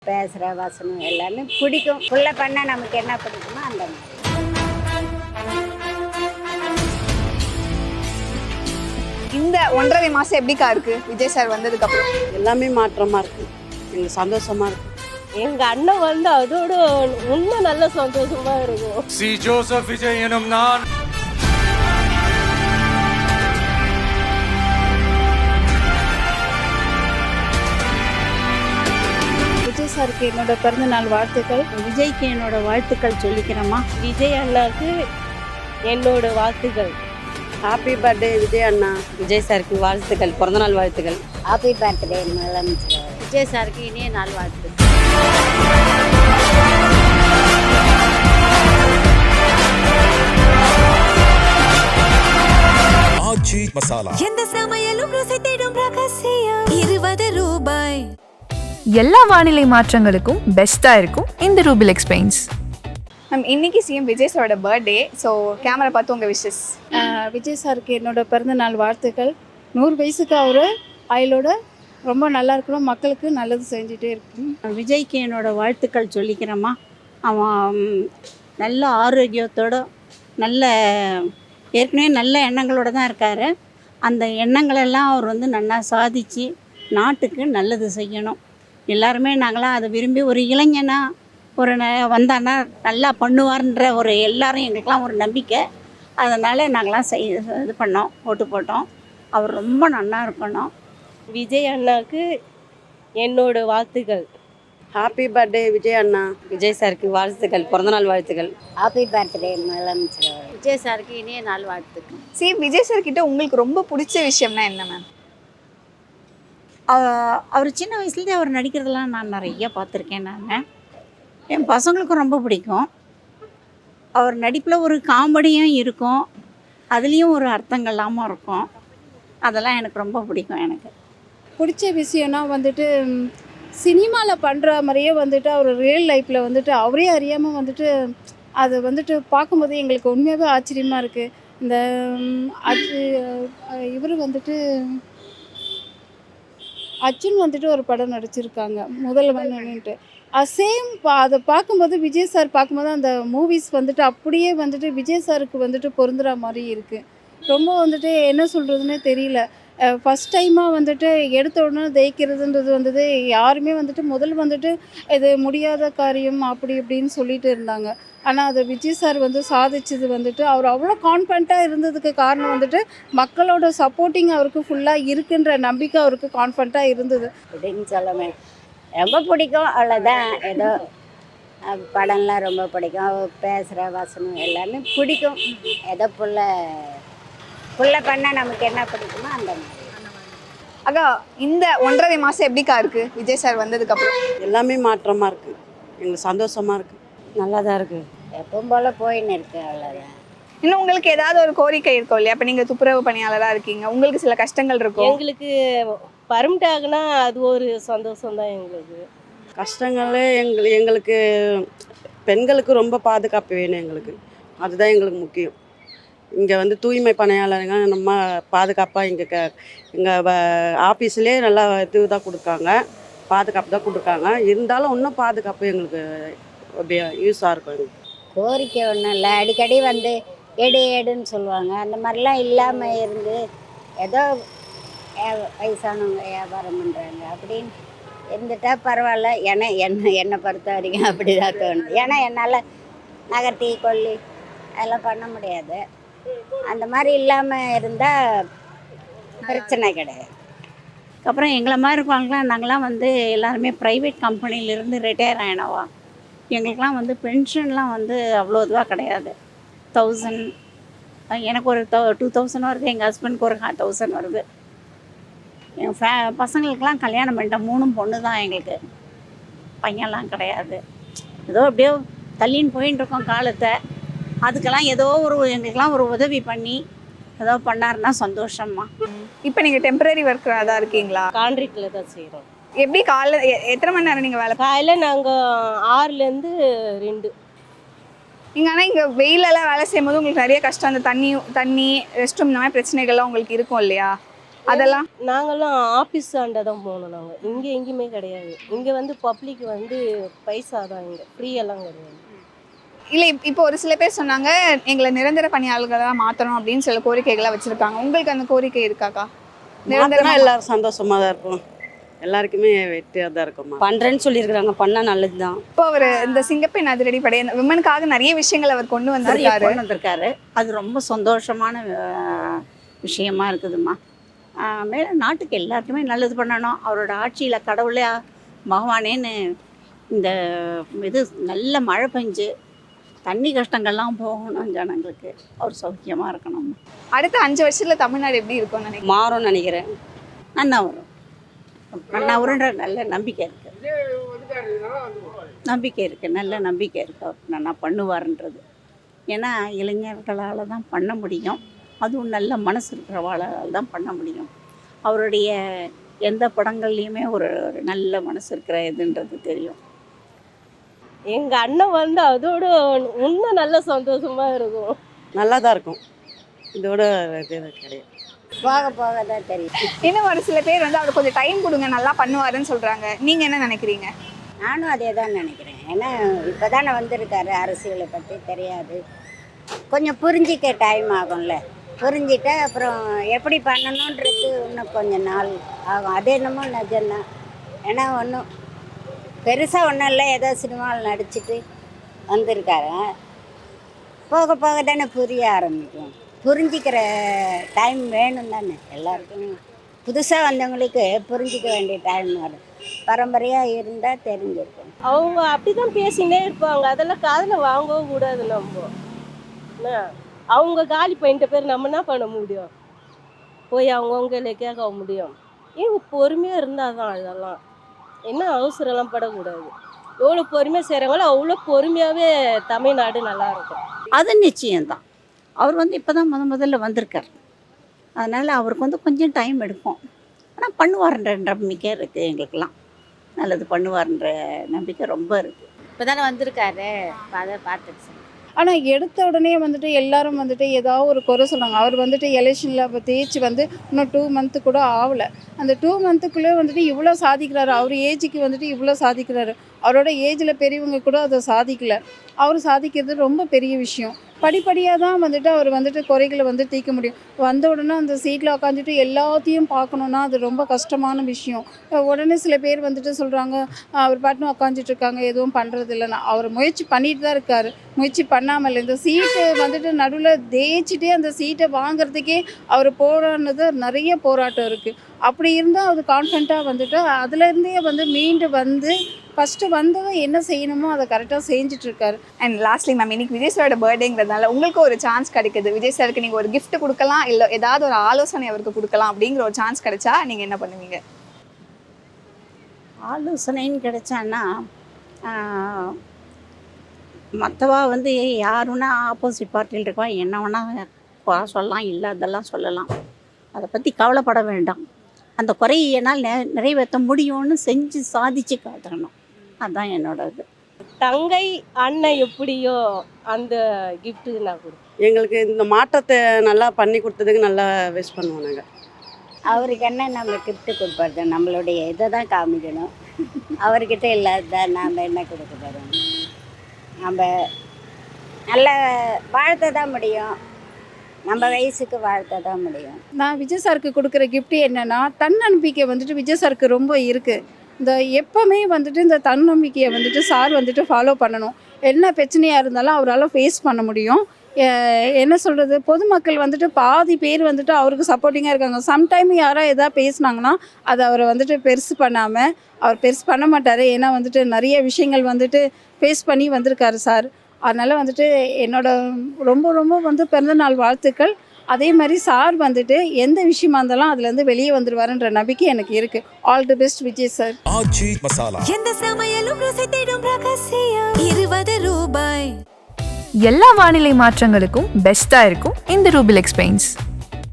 பேசுகிற வசனம் எல்லாமே பிடிக்கும். புள்ள பண்ணால் நமக்கு என்ன பிடிக்குமோ அந்த மாதிரி. இந்த 1.5 மாசம் எப்படிக்கா இருக்கு விஜய் சார் வந்ததுக்கு அப்புறம்? எல்லாமே மாற்றமாக இருக்குது. எங்களுக்கு சந்தோஷமாக இருக்குது. எங்க அண்ணன் வந்து அதோட இன்னும் நல்ல சந்தோஷமா இருக்கும். சி ஜோசப் விஜய் எனும் நான் விஜய் சாருக்கு என்னோட பிறந்தநாள் வாழ்த்துக்கள். விஜய்க்கு என்னோட வாழ்த்துக்கள் சொல்லிக்கிறேம்மா. விஜய் அண்ணாக்கு என்னோட வாழ்த்துக்கள். ஹாப்பி பர்த்டே விஜய் அண்ணா. விஜய் சாருக்கு வாழ்த்துக்கள், பிறந்தநாள் வாழ்த்துக்கள். ஹாப்பி பர்த்டே முதலமைச்சர் விஜய் சாருக்கு இனிய நாள் வாழ்த்துக்கள். ஆச்சி மசாலா எந்த சமையலும் ருசி தேடும் ரகசியம் 20 ரூபாய். எல்லா வானிலை மாற்றங்களுக்கும் பெஸ்ட்டாக இருக்கும் இந்த ரூபில் எக்ஸ்பெயின்ஸ். மேம், இன்னைக்கு சிஎம் விஜய் சாரோட பர்த்டே. ஸோ கேமரா பார்த்து உங்கள் விஷஸ். விஜய் சாருக்கு என்னோட பிறந்தநாள் வாழ்த்துக்கள். 100 வயசுக்கு அவர் ஆயுளோட ரொம்ப நல்லா இருக்கணும், மக்களுக்கு நல்லது செஞ்சுட்டே இருக்கணும். விஜய்க்கு என்னோட வாழ்த்துக்கள் சொல்லிக்கிறேம்மா. அவன் நல்ல ஆரோக்கியத்தோட நல்ல ஏற்கனவே நல்ல எண்ணங்களோடு தான் இருக்கார். அந்த எண்ணங்களெல்லாம் அவர் வந்து நல்லா சாதித்து நாட்டுக்கு நல்லது செய்யணும். எல்லாருமே நாங்களாம் அதை விரும்பி ஒரு இளைஞனா ஒரு வந்தான்னா நல்லா பண்ணுவார்ன்ற ஒரு எல்லாரும் எங்களுக்கெல்லாம் ஒரு நம்பிக்கை. அதனால் நாங்களாம் இது பண்ணோம், ஓட்டு போட்டோம். அவர் ரொம்ப நல்லா இருக்கணும். விஜய் அண்ணாக்கு என்னோட வாழ்த்துக்கள். ஹாப்பி பர்த்டே விஜய் அண்ணா. விஜய் சாருக்கு வாழ்த்துக்கள், பிறந்தநாள் வாழ்த்துக்கள். ஹாப்பி பர்த்டே முதலமைச்சர் விஜய் சாருக்கு இனிய நாள் வாழ்த்துக்கள். சிஎம் விஜய் சார் கிட்ட உங்களுக்கு ரொம்ப பிடிச்ச விஷயம்னா என்ன மேம்? அவர் சின்ன வயசுலேருந்தே அவர் நடிக்கிறதெல்லாம் நான் நிறைய பார்த்துருக்கேன். நான் என் பசங்களுக்கும் ரொம்ப பிடிக்கும். அவர் நடிப்பில் ஒரு காமெடியும் இருக்கும், அதுலேயும் ஒரு அர்த்தங்கள்லாமல் இருக்கும். அதெல்லாம் எனக்கு ரொம்ப பிடிக்கும். எனக்கு பிடிச்ச விஷயம்னா வந்துட்டு சினிமாவில் பண்ணுற மாதிரியே வந்துட்டு அவர் ரியல் லைஃப்பில் வந்துட்டு அவரே அறியாமல் வந்துட்டு அது வந்துட்டு பார்க்கும்போது எங்களுக்கு உண்மையாகவே ஆச்சரியமாக இருக்குது. இந்த இவர் வந்துட்டு அர்ஜுன் வந்துட்டு ஒரு படம் நடிச்சிருக்காங்க முதல்வன்னுட்டு. சேம் அதை பார்க்கும்போது விஜய் சார் பார்க்கும்போது அந்த மூவிஸ் வந்துட்டு அப்படியே வந்துட்டு விஜய் சாருக்கு வந்துட்டு பொருந்துகிற மாதிரி இருக்குது. ரொம்ப வந்துட்டு என்ன சொல்கிறதுனே தெரியல. ஃபஸ்ட் டைமாக வந்துட்டு எடுத்த உடனே ஜெயிக்கிறதுன்றது வந்தது யாருமே வந்துட்டு முதல் வந்துட்டு இது முடியாத காரியம் அப்படி இப்படின்னு சொல்லிட்டு இருந்தாங்க. ஆனால் அதை விஜய் சார் வந்து சாதிச்சது வந்துட்டு அவர் அவ்வளோ கான்ஃபிடண்ட்டாக இருந்ததுக்கு காரணம் வந்துட்டு மக்களோட சப்போர்ட்டிங் அவருக்கு ஃபுல்லாக இருக்குன்ற நம்பிக்கை அவருக்கு கான்ஃபிடண்ட்டாக இருந்தது அப்படின்னு சொல்லுவேன். ரொம்ப பிடிக்கும், அவ்வளோதான். ஏதோ படம்லாம் ரொம்ப பிடிக்கும். அவர் பேசுகிற வசனம் எல்லாமே பிடிக்கும். ஏதோ புள்ள பண்ணால் நமக்கு என்ன பிடிக்குமோ அந்த மாதிரி. அக்கா, இந்த 1.5 மாசம் எப்படிக்கா இருக்கு விஜய் சார் வந்ததுக்கு அப்புறம்? எல்லாமே மாற்றமாக இருக்குது. எங்களுக்கு சந்தோஷமாக இருக்குது. நல்லா தான் இருக்கு. எப்பவும் போல் போயின்னு இருக்கு, அவ்வளோதான். இன்னும் உங்களுக்கு ஏதாவது ஒரு கோரிக்கை இருக்கும் இல்லையா? இப்போ நீங்கள் துப்புரவு பணியாளராக இருக்கீங்க, உங்களுக்கு சில கஷ்டங்கள் இருக்கும். எங்களுக்கு பர்மிட் ஆகுனா அது ஒரு சந்தோஷம் தான் எங்களுக்கு. கஷ்டங்களே எங்களுக்கு பெண்களுக்கு ரொம்ப பாதுகாப்பு வேணும். எங்களுக்கு அதுதான் எங்களுக்கு முக்கியம். இங்கே வந்து தூய்மை பணியாளருங்க நம்ம பாதுகாப்பாக எங்கள் ஆஃபீஸ்லேயே நல்லா இது தான் கொடுக்காங்க, பாதுகாப்பு தான் கொடுக்காங்க. இருந்தாலும் இன்னும் பாதுகாப்பு எங்களுக்கு யூஸாக இருக்கும். எங்களுக்கு கோரிக்கை ஒன்றும் இல்லை. அடிக்கடி வந்து எடுன்னு சொல்லுவாங்க. அந்த மாதிரிலாம் இல்லாமல் இருந்து ஏதோ வயசானவங்க வியாபாரம் பண்ணுறாங்க அப்படின்னு இருந்துட்டா பரவாயில்ல. என்னை பொறுத்த வரைக்கும் அப்படி தான் தோணுது. ஏன்னா என்னால் நகர்த்தி கொல்லி அதெல்லாம் பண்ண முடியாது. அந்த மாதிரி இல்லாமல் இருந்தால் பிரச்சனை கிடையாது. அப்புறம் எங்களை மாதிரி இருக்கவங்களாம் நாங்களாம் வந்து எல்லாருமே ப்ரைவேட் கம்பெனிலேருந்து ரிட்டையர் ஆகினவா. எங்களுக்கெலாம் வந்து பென்ஷன்லாம் வந்து அவ்வளோ இதுவாக கிடையாது. 1000 எனக்கு ஒரு 2000 வருது, எங்கள் ஹஸ்பண்டுக்கு ஒரு 1000 வருது. என் பசங்களுக்கெலாம் கல்யாணம் பண்ணிட்டேன். 3 பொண்ணு தான் எங்களுக்கு, பையன்லாம் கிடையாது. ஏதோ அப்படியே தள்ளின்னு போயின்னு இருக்கோம் காலத்தை. அதுக்கெல்லாம் ஏதோ எங்களுக்கெல்லாம் ஒரு உதவி பண்ணி ஏதோ பண்ணாருன்னா சந்தோஷம்மா. இப்போ நீங்கள் டெம்பரரி ஒர்க்கராக தான் இருக்கீங்களா? கான்ட்ராக்டில் தான் செய்கிறோம். எப்படி காலைல எத்தனை மணி நேரம் நீங்கள் வேலை? காலையில் நாங்கள் 6லேருந்து 2. நீங்கள் ஆனால் இங்கே வெயிலெல்லாம் வேலை செய்யும்போது உங்களுக்கு நிறைய கஷ்டம், அந்த தண்ணி ரெஸ்ட் ரூம் இந்த மாதிரி பிரச்சனைகள்லாம் உங்களுக்கு இருக்கும் இல்லையா? அதெல்லாம் நாங்கெல்லாம் ஆஃபீஸ் ஆண்ட தான் போகணும். நாங்கள் இங்கே எங்கேயுமே கிடையாது. இங்கே வந்து பப்ளிக் வந்து பைசா தான், இங்கே ஃப்ரீயெல்லாம் கிடையாது. இல்லை இப்போ ஒரு சில பேர் சொன்னாங்க எங்களை நிரந்தர பணியாளர்களாக மாற்றணும் அப்படின்னு சில கோரிக்கைகளை வச்சுருக்காங்க. உங்களுக்கு அந்த கோரிக்கை இருக்காக்கா? நிரந்தரமாக எல்லாரும் சந்தோஷமாக தான் இருக்கும், எல்லாருக்குமே வெற்றியாக தான் இருக்குமா. பண்ணுறேன்னு சொல்லியிருக்கிறாங்க, பண்ணால் நல்லது தான். இப்போ அவர் இந்த சிங்கப்பெண் அதிரடி படை விமனுக்காக நிறைய விஷயங்கள் அவர் கொண்டு வந்திருக்காரு. அது ரொம்ப சந்தோஷமான விஷயமா இருக்குதுமா. மேலே நாட்டுக்கு எல்லாருக்குமே நல்லது பண்ணணும். அவரோட ஆட்சியில் கடவுளே பகவானேன்னு இந்த இது நல்ல மழை பெஞ்சு தண்ணி கஷ்டங்கள்லாம் போகணும், ஜனங்களுக்கு அவர் சௌக்கியமாக இருக்கணும். அடுத்த 5 வருஷத்துல தமிழ்நாடு எப்படி இருக்கும்னு நினைக்கிறேன்? மாறும்னு நினைக்கிறேன். நல்லா வரும், நல்லா வரும்ன்ற நல்ல நம்பிக்கை இருக்குது. நல்ல நம்பிக்கை இருக்குது அவர் நல்லா பண்ணுவார்ன்றது. ஏன்னா இளைஞர்களால் தான் பண்ண முடியும், அதுவும் நல்ல மனசு இருக்கிறவாளால் தான் பண்ண முடியும். அவருடைய எந்த படங்கள்லையுமே ஒரு நல்ல மனசு இருக்கிற இதுன்றது தெரியும். எங்கள் அண்ணன் வந்து அதோட இன்னும் நல்ல சந்தோஷமாக இருக்கும். நல்லா தான் இருக்கும், இதோட இது கிடையாது. போக போக தான் தெரியும். இன்னும் ஒரு சில பேர் வந்து அவர் கொஞ்சம் டைம் கொடுங்க நல்லா பண்ணுவாருன்னு சொல்கிறாங்க. நீங்கள் என்ன நினைக்கிறீங்க? நானும் அதே தான் நினைக்கிறேன். ஏன்னா இப்போ தானே வந்திருக்காரு, அரசியலை பற்றி தெரியாது. கொஞ்சம் புரிஞ்சிக்க டைம் ஆகும்ல, புரிஞ்சிட்டா அப்புறம் எப்படி பண்ணணுன்றது இன்னும் கொஞ்சம் நாள் ஆகும். அது என்னமோ நிஜம்தான். ஏன்னா ஒன்றும் பெருசாக ஒன்றும் இல்லை, ஏதோ சினிமாவில் நடிச்சுட்டு வந்திருக்காரு. போக போக தானே புரிய ஆரம்பிக்கும். புரிஞ்சிக்கிற டைம் வேணும் தானே எல்லாருக்கும். புதுசாக வந்தவங்களுக்கு புரிஞ்சிக்க வேண்டிய டைம் வரும். பரம்பரையாக இருந்தால் தெரிஞ்சிருக்கும். அவங்க அப்படி தான் பேசினே இருப்பாங்க, அதெல்லாம் காதில் வாங்கவும் கூடாது. நம்ம என்ன அவங்க காலி பண்ணிட்ட பேர் நம்ம என்ன பண்ண முடியும்? போய் அவங்கவுங்களே கேட்க முடியும். ஏன் பொறுமையாக இருந்தால் தான் இதெல்லாம். என்ன அவசரம்லாம் படக்கூடாது. எவ்வளோ பொறுமையாக செய்கிறாங்களோ அவ்வளோ பொறுமையாகவே தமிழ்நாடு நல்லாயிருக்கும். அது நிச்சயம்தான். அவர் வந்து இப்போ தான் முதல்ல வந்திருக்கார், அதனால் அவருக்கு வந்து கொஞ்சம் டைம் எடுக்கும். ஆனால் பண்ணுவார்ன்ற நம்பிக்கை இருக்குது எங்களுக்கெல்லாம். நல்லது பண்ணுவார்ன்ற நம்பிக்கை ரொம்ப இருக்குது. இப்போ தானே வந்திருக்காரு, அதை பார்த்துட்டு. ஆனால் எடுத்த உடனே வந்துட்டு எல்லாரும் வந்துட்டு ஏதாவது ஒரு குறை சொல்கிறாங்க. அவர் வந்துட்டு எலெக்ஷனில் தேய்ச்சி வந்து இன்னும் 2 மந்த்து கூட ஆகலை. அந்த 2 மந்த்துக்குள்ளே வந்துட்டு இவ்வளோ சாதிக்கிறாரு. அவர் ஏஜுக்கு வந்துட்டு இவ்வளோ சாதிக்கிறாரு. அவரோட ஏஜில் பெரியவங்க கூட அதை சாதிக்கலை. அவர் சாதிக்கிறது ரொம்ப பெரிய விஷயம். படிப்படியாக தான் வந்துட்டு அவர் வந்துட்டு குறைகளை வந்து தீர்க்க முடியும். வந்த உடனே அந்த சீட்டில் உட்காந்துட்டு எல்லாத்தையும் பார்க்கணுன்னா அது ரொம்ப கஷ்டமான விஷயம். உடனே சில பேர் வந்துட்டு சொல்கிறாங்க அவர் பாட்டுன்னு உட்காந்துட்டு இருக்காங்க, எதுவும் பண்ணுறது இல்லைன்னா. அவர் முயற்சி பண்ணிட்டு தான் இருக்கார், முயற்சி பண்ணாமல். இந்த சீட்டு வந்துட்டு நடுவில் தேய்ச்சிட்டே அந்த சீட்டை வாங்குறதுக்கே அவர் போராடினது நிறைய போராட்டம் இருக்குது. அப்படி இருந்தால் அது கான்ஃபிடண்ட்டாக வந்துட்டு அதுலேருந்தே வந்து மீண்டு வந்து ஃபஸ்ட்டு வந்தவன் என்ன செய்யணுமோ அதை கரெக்டாக செஞ்சிட்ருக்காரு. அண்ட் லாஸ்ட்லி மேம், இன்னைக்கு விஜய் சாரோட பர்த்டேங்கிறதுனால உங்களுக்கு ஒரு சான்ஸ் கிடைக்குது. விஜய் சாருக்கு நீங்கள் ஒரு gift கொடுக்கலாம், இல்லை ஏதாவது ஒரு ஆலோசனை அவருக்கு கொடுக்கலாம் அப்படிங்கிற ஒரு சான்ஸ் கிடைச்சா நீங்கள் என்ன பண்ணுவீங்க? ஆலோசனைன்னு கிடைச்சான்னா மற்றவா வந்து யாருன்னா ஆப்போசிட் பார்ட்டியில் இருக்கா என்ன வேணால் சொல்லலாம், இல்லை அதெல்லாம் சொல்லலாம். அதை பற்றி கவலைப்பட வேண்டாம். அந்த குறையை என்னால் நிறைவேற்ற முடியும்னு செஞ்சு சாதிச்சு காட்டணும். அதுதான் என்னோட இது. தங்கை அண்ணன் எப்படியோ அந்த கிஃப்ட்டு நான் கொடுப்பேன். எங்களுக்கு இந்த மாற்றத்தை நல்லா பண்ணி கொடுத்ததுக்கு நல்லா விஷ் பண்ணுவோம் நாங்கள். அவருக்கு என்ன நம்ம கிஃப்ட்டு கொடுப்பாரு? நம்மளுடைய இதை தான் காமிக்கணும். அவர்கிட்ட இல்லாததான் நாம் என்ன கொடுக்க போகிறோம்? நம்ம நல்ல வாழ்த்த தான் முடியும், நம்ம வயசுக்கு வாழ்த்த தான் முடியும். நான் விஜய் சாருக்கு கொடுக்குற கிஃப்ட் என்னென்னா, தன்னம்பிக்கை வந்துட்டு விஜய் சாருக்கு ரொம்ப இருக்குது. இந்த எப்போவுமே வந்துட்டு இந்த தன்னம்பிக்கையை வந்துட்டு சார் வந்துட்டு ஃபாலோ பண்ணணும். என்ன பிரச்சனையாக இருந்தாலும் அவரால் ஃபேஸ் பண்ண முடியும். என்ன சொல்கிறது, பொதுமக்கள் வந்துட்டு பாதி பேர் வந்துட்டு அவருக்கு சப்போர்ட்டிங்காக இருக்காங்க. சம்டைம் யாராவது எதாவது பேசுனாங்கன்னா அதை அவரை வந்துட்டு பெருசு பண்ணாமல், அவர் பெருசு பண்ண மாட்டார். ஏன்னா வந்துட்டு நிறைய விஷயங்கள் வந்துட்டு ஃபேஸ் பண்ணி வந்திருக்காரு சார். அதனால் வந்துட்டு என்னோட ரொம்ப ரொம்ப வந்து பிறந்தநாள் வாழ்த்துக்கள். அதே மாதிரி சார் வந்துட்டு எந்த விஷயமா இருந்தாலும் அதுலேருந்து வெளியே வந்துடுவாருன்ற நம்பிக்கை எனக்கு இருக்குது. All the best Vijay sir. Aachi masala, எந்த சமையலும் ருசி தேடும் ரகசியம். 20 ரூபாய். எல்லா வானிலை மாற்றங்களுக்கும் பெஸ்ட்டாக இருக்கும் இந்த ரூபில் எக்ஸ்பிளைன்ஸ்.